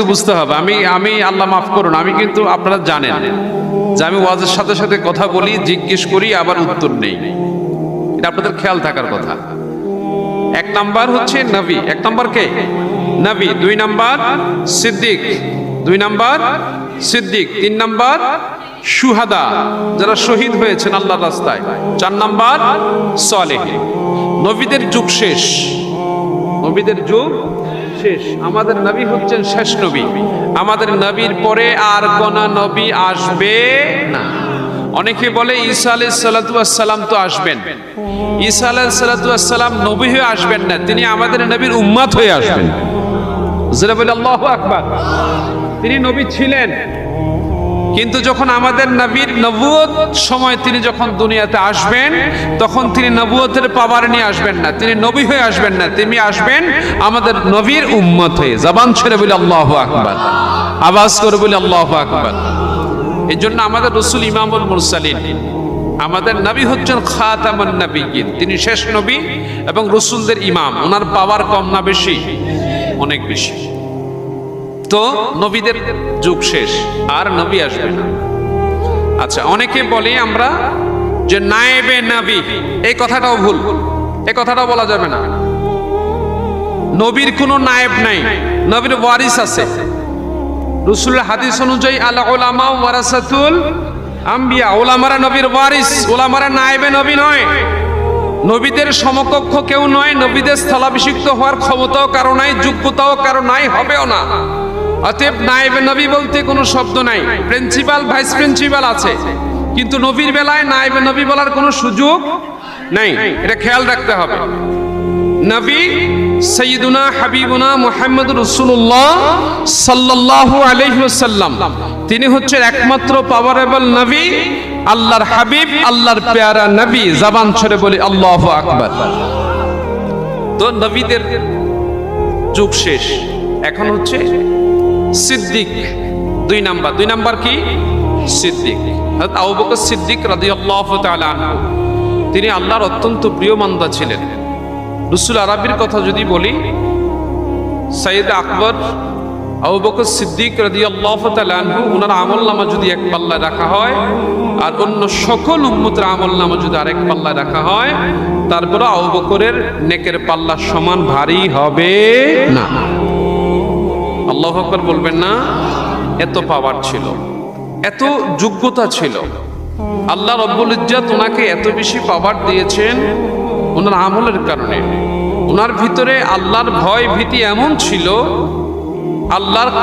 বুঝতে হবে। আমি আল্লাহ মাফ করুন, আমি কিন্তু আপনারা জানেন যে আমি ওয়াজের সাথে সাথে কথা বলি, জিজ্ঞেস করি, আবার উত্তর নেই। এটা আপনাদের খেয়াল থাকার কথা। এক নাম্বার হচ্ছে নবী। এক নাম্বার কে? নবী। দুই নাম্বার সিদ্দিক। দুই নাম্বার সিদ্দিক। তিন নাম্বার শুহাদা, যারা শহীদ হয়েছেন আল্লাহর রাস্তায়। চার নাম্বার সালেহ। নবীদের যুগ শেষ, নবীদের যুগ শেষ। আমাদের নবী হচ্ছেন শেষ নবী। আমাদের নবীর পরে আর কোন নবী আসবে না। অনেকে বলে ঈসা আলাইহিস সালাতু ওয়াস সালাম তো আসবেন। ঈসা আলাইহিস সালাতু ওয়াস সালাম নবী হয়ে আসবেন না, তিনি আমাদের নবীর উম্মত হয়ে আসবেন। যারা বলে আল্লাহু আকবার। তিনি নবী ছিলেন, কিন্তু যখন আমাদের নবীর নবুয়ত সময় তিনি যখন দুনিয়াতে আসবেন, তখন তিনি নবুয়তের পাওয়ার নিয়ে আসবেন না, তিনি নবী হয়ে আসবেন না, তিনি আসবেন আমাদের নবীর উম্মত হয়ে। জবান ছেড়ে বলে আল্লাহু আকবার, আওয়াজ করে বলে আল্লাহু আকবার। এই জন্য আমাদের রাসূল ইমামুল মুরসালিন, আমাদের নবী হচ্ছেন খাতামুন নবিয়্যিন, তিনি শেষ নবী এবং রাসূলদের ইমাম। ওনার পাওয়ার কম না বেশি? অনেক বেশি। তো নবীদের যুগ শেষ, আর নবী আসবে না। আচ্ছা, অনেকে বলি আমরা যে নায়েবে নবী, এই কথাটাও ভুল। এই কথাটাও বলা যাবে না। নবীর কোনো নায়েব নাই, নবীর ওয়ারিস আছে। রাসূলের হাদিস অনুযায়ী আল উলামা ওয়ারাসাতুল আম্বিয়া, উলামারা নবীর ওয়ারিস, উলামারা নায়েবে নবী নয়। নবীদের সমকক্ষ কেউ নয়। নবীদের স্থলাভিষিক্ত হওয়ার ক্ষমতাও কারো নাই, যোগ্যতাও কারো নাই, হবেও না। অতএব নায়েবে নবী বলতে কোনো শব্দ নাই। প্রিন্সিপাল, ভাইস প্রিন্সিপাল আছে, কিন্তু নবীর বেলায় নায়েবে নবী বলার কোনো সুযোগ নাই। এটা খেয়াল রাখতে হবে। নবী সাইয়্যিদুনা হাবিবুনা মুহাম্মদুর রাসূলুল্লাহ সাল্লাল্লাহু আলাইহি ওয়াসাল্লাম, তিনি হচ্ছেন একমাত্র পাওয়ারেবল নবী, আল্লাহর হাবিব, আল্লাহর পেয়ারা নবী। জবান ছেড়ে বলি আল্লাহু আকবার। তো নবীদের যুগ শেষ, এখন হচ্ছে সিদ্দিক। দুই নাম্বার। দুই নাম্বার কি? সিদ্দিক। হযরত আবু বকর সিদ্দিক রাদিয়াল্লাহু তাআলা আনহু, তিনি আল্লাহর অত্যন্ত প্রিয় বান্দা ছিলেন। রাসূল আরবির কথা যদি বলি, সাইয়েদ আকবর আবু বকর সিদ্দিক রাদিয়াল্লাহু তাআলা আনহু, ওনার আমলনামা যদি এক পাল্লায় রাখা হয় আর অন্য সকল উম্মতের আমলনামা যদি আরেক পাল্লায় রাখা হয়, তারপরে আবু বকরের নেকের পাল্লা সমান ভারী হবে না। আল্লাহু আকবার বলবেন না? এত পাওয়ার ছিল, এত যোগ্যতা ছিল। আল্লাহ রব্বুল ইজ্জত ওনাকে এত বেশি পাওয়ার দিয়েছেন ওনার আমলের কারণে। ওনার ভিতরে আল্লাহর ভয় ভীতি এমন ছিল, আল্লাহর